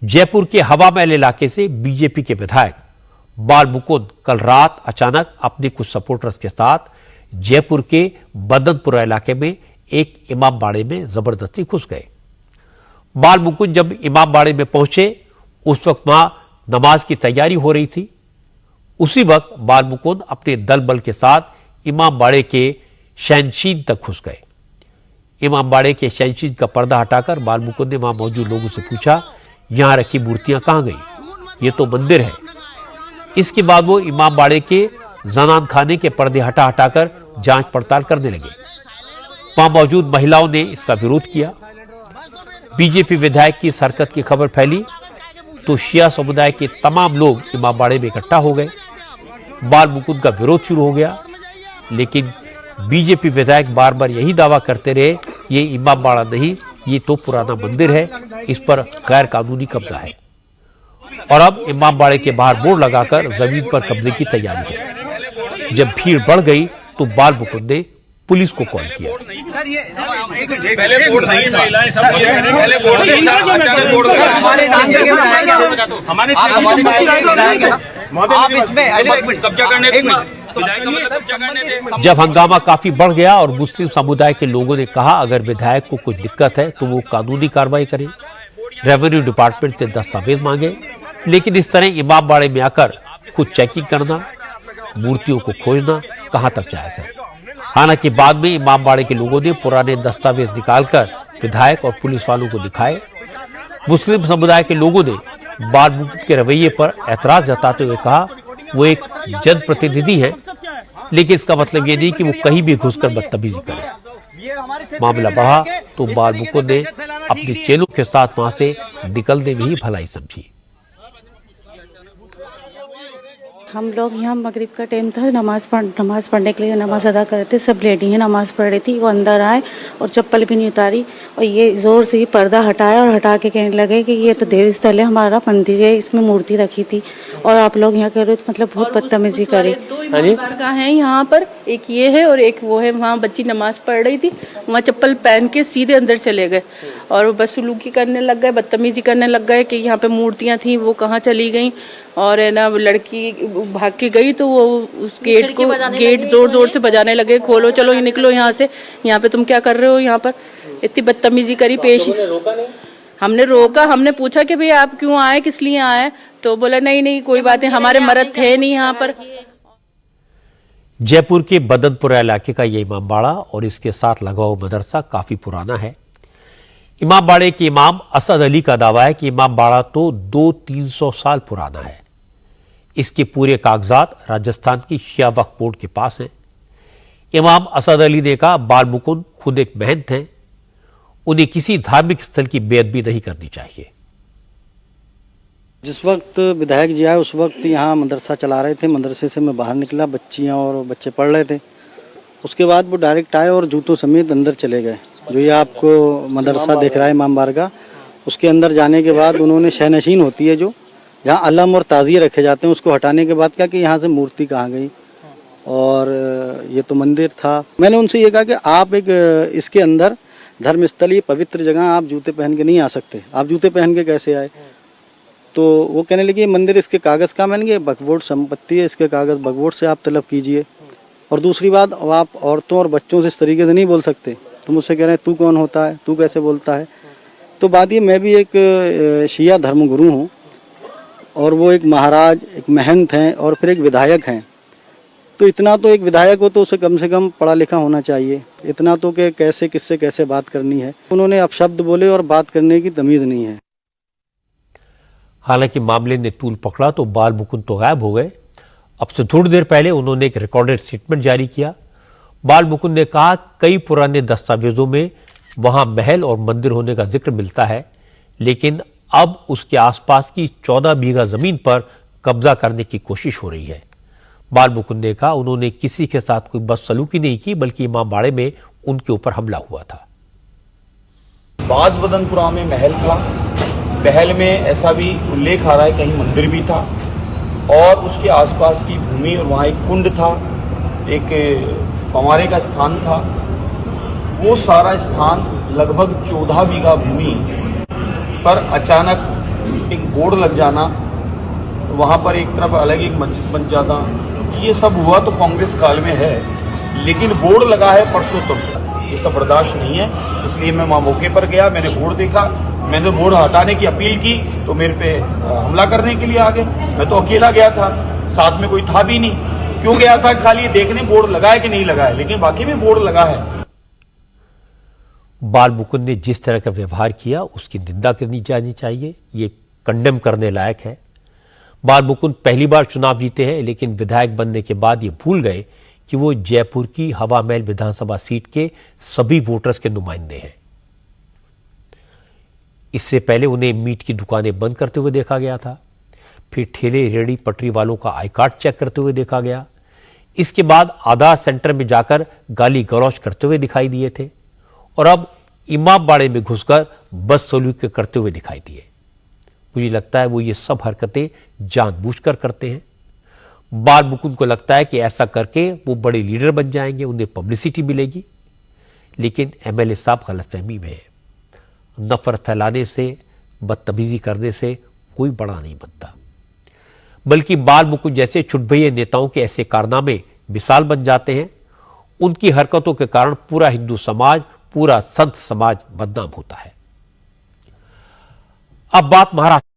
जयपुर के हवा महल इलाके से बीजेपी के विधायक बाल मुकुंद कल रात अचानक अपने कुछ सपोर्टर्स के साथ जयपुर के बदनपुरा इलाके में एक इमाम बाड़े में जबरदस्ती घुस गए। बाल मुकुंद जब इमाम बाड़े में पहुंचे उस वक्त वहां नमाज की तैयारी हो रही थी। उसी वक्त बाल मुकुंद अपने दल बल के साथ इमाम बाड़े के शयनशीन तक घुस गए। इमाम बाड़े के शयनशीन का पर्दा हटाकर बाल मुकुंद ने वहां मौजूद लोगों से पूछा, यहां रखी मूर्तियां कहां गई? ये तो मंदिर है। इसके बाद वो इमाम बाड़े के जनान खाने के पर्दे हटाकर जांच पड़ताल करने लगे। वहां मौजूद महिलाओं ने इसका विरोध किया। बीजेपी विधायक की इस हरकत की खबर फैली तो शिया समुदाय के तमाम लोग इमाम बाड़े में इकट्ठा हो गए। बाल मुकुंद का विरोध शुरू हो गया, लेकिन बीजेपी विधायक बार बार यही दावा करते रहे, ये इमाम बाड़ा नहीं, ये तो पुराना मंदिर है, इस पर गैर कानूनी कब्जा है। और अब इमाम बाड़े के बाहर बोर्ड लगाकर जमीन पर कब्जे की तैयारी है। जब भीड़ बढ़ गई तो बाल मुकुंद ने पुलिस को कॉल किया। पहले बोर्ड नहीं था, पहले बोर्ड नहीं था, अचानक बोर्ड लगा। आप इसमें कब्जा करने जब हंगामा काफी बढ़ गया और मुस्लिम समुदाय के लोगों ने कहा अगर विधायक को कुछ दिक्कत है तो वो कानूनी कार्रवाई करे, रेवेन्यू डिपार्टमेंट से दस्तावेज मांगे, लेकिन इस तरह इमाम बाड़े में आकर खुद चेकिंग करना, मूर्तियों को खोजना कहां तक जायज है। हालांकि बाद में इमाम बाड़े के लोगों ने पुराने दस्तावेज निकालकर विधायक और पुलिस वालों को दिखाए। मुस्लिम समुदाय के लोगों ने बाल मुकुंद के रवैये पर ऐतराज जताते हुए कहा वो एक जनप्रतिनिधि है, लेकिन इसका मतलब ये नहीं कि वो कहीं भी घुसकर बदतमीजी करे। मामला बढ़ा तो बाल मुकुंद ने अपने चेलों के साथ वहां से निकलने में ही भलाई समझी। हम लोग यहाँ मगरिब का टाइम था, नमाज पढ़ने के लिए नमाज अदा कर रहे थे। सब लेडी हैं, नमाज पढ़ रही थी। वो अंदर आए और चप्पल भी नहीं उतारी और ये जोर से ही पर्दा हटाया और हटा के कहने लगे कि ये तो देव स्थल है, हमारा मंदिर है, इसमें मूर्ति रखी थी और आप लोग यहाँ कर रहे हो, मतलब बहुत बदतमीजी करी। दरगाह है यहाँ पर, एक ये है और एक वो है। वहाँ बच्ची नमाज पढ़ रही थी, वहाँ चप्पल पहन के सीधे अंदर चले गए और बदसलूकी करने लग गए, बदतमीजी करने लग गए कि यहाँ पे मूर्तियाँ थी वो कहाँ चली गई। और है ना, लड़की भाग के गई तो वो उस गेट जोर जोर से बजाने लगे, खोलो, चलो ये निकलो यहाँ से, यहाँ पे तुम क्या कर रहे हो यहाँ पर। इतनी बदतमीजी करी पेश। हमने रोका, हमने पूछा कि भाई आप क्यों आए, किस लिए आए, तो बोला नहीं कोई बात नहीं, हमारे मर्द थे नहीं यहाँ पर। जयपुर के बदनपुरा इलाके का यह इमाम बाड़ा और इसके साथ लगा हुआ मदरसा काफी पुराना है। इमाम बाड़े के इमाम असद अली का दावा है कि इमाम बाड़ा तो 200-300 साल पुराना है। इसके पूरे कागजात राजस्थान की शिया वक्फ बोर्ड के पास हैं। इमाम असद अली ने कहा बाल मुकुंद खुद एक महंत हैं, उन्हें किसी धार्मिक स्थल की बेअदबी नहीं करनी चाहिए। जिस वक्त विधायक जी आए उस वक्त यहाँ मदरसा चला रहे थे। मदरसे से मैं बाहर निकला, बच्चियाँ और बच्चे पढ़ रहे थे। उसके बाद वो डायरेक्ट आए और जूतों समेत अंदर चले गए। जो ये आपको मदरसा दिख रहा है इमाम बारगाह, उसके अंदर जाने के बाद उन्होंने शयनशीन होती है जो जहाँ अलम और ताज़िए रखे जाते हैं, उसको हटाने के बाद क्या कि यहाँ से मूर्ति कहाँ गई और ये तो मंदिर था। मैंने उनसे ये कहा कि आप एक इसके अंदर धर्मस्थल, ये पवित्र जगह, आप जूते पहन के नहीं आ सकते। आप जूते पहन के कैसे आए? तो वो कहने लगे मंदिर इसके कागज़ का, मैंने कहा वक्फ बोर्ड संपत्ति है, इसके कागज़ वक्फ बोर्ड से आप तलब कीजिए। और दूसरी बात, आप औरतों और बच्चों से इस तरीके से नहीं बोल सकते। तो मुझसे कह रहे हैं तू कौन होता है, तू कैसे बोलता है। तो बात ये, मैं भी एक शिया धर्मगुरु हूँ और वो एक महाराज, एक महंत हैं और फिर एक विधायक हैं। तो इतना तो एक विधायक हो तो उसे कम से कम पढ़ा लिखा होना चाहिए। इतना तो कि कैसे किससे कैसे बात करनी है। उन्होंने अपशब्द बोले और बात करने की तमीज़ नहीं है। हालांकि मामले ने तूल पकड़ा तो बाल मुकुंद तो गायब हो गए। अब से थोड़ी देर पहले उन्होंने एक रिकॉर्डेड स्टेटमेंट जारी किया। बाल मुकुंद ने कहा कई पुराने दस्तावेजों में वहां महल और मंदिर होने का जिक्र मिलता है, लेकिन अब उसके आसपास की 14 बीघा जमीन पर कब्जा करने की कोशिश हो रही है। बाल मुकुंद ने कहा उन्होंने किसी के साथ कोई बदसलूकी नहीं की, बल्कि इमाम बाड़े में उनके ऊपर हमला हुआ था। बाज बदनपुरा में महल था, महल में ऐसा भी उल्लेख आ रहा है कहीं मंदिर भी था और उसके आसपास की भूमि और वहाँ एक कुंड था, एक फंवारे का स्थान था। वो सारा स्थान लगभग 14 बीघा भूमि पर अचानक एक बोर्ड लग जाना, वहां पर एक तरफ अलग एक मंच बन जाता, ये सब हुआ तो कांग्रेस काल में है, लेकिन बोर्ड लगा है परसों तरसों, ये सब बर्दाश्त नहीं है। इसलिए मैं वहां मौके पर गया, मैंने बोर्ड देखा, मैंने बोर्ड हटाने की अपील की तो मेरे पे हमला करने के लिए आ गए। मैं तो अकेला गया था, साथ में कोई था भी नहीं। क्यों गया था? खाली देखने बोर्ड लगा है कि नहीं लगा है, लेकिन बाकी में बोर्ड लगा है। बाल मुकुंद ने जिस तरह का व्यवहार किया उसकी निंदा करनी जानी चाहिए, ये कंडेम करने लायक है। बाल मुकुंद पहली बार चुनाव जीते हैं, लेकिन विधायक बनने के बाद ये भूल गए कि वो जयपुर की हवा महल विधानसभा सीट के सभी वोटर्स के नुमाइंदे हैं। इससे पहले उन्हें मीट की दुकानें बंद करते हुए देखा गया था, फिर ठेले रेहड़ी पटरी वालों का आई कार्ड चेक करते हुए देखा गया। इसके बाद आधार सेंटर में जाकर गाली गलौज करते हुए दिखाई दिए थे, और अब इमामबाड़े में घुसकर बदसलूकी करते हुए दिखाई दिए। मुझे लगता है वो ये सब हरकतें जानबूझकर करते हैं। बाल मुकुंद को लगता है कि ऐसा करके वो बड़े लीडर बन जाएंगे, उन्हें पब्लिसिटी मिलेगी, लेकिन एमएलए साहब गलतफहमी में है। नफरत फैलाने से, बदतमीजी करने से कोई बड़ा नहीं बनता, बल्कि बाल मुकुंद जैसे छुटभैये नेताओं के ऐसे कारनामे मिसाल बन जाते हैं। उनकी हरकतों के कारण पूरा हिंदू समाज, पूरा संत समाज बदनाम होता है। अब बात महाराष्ट्र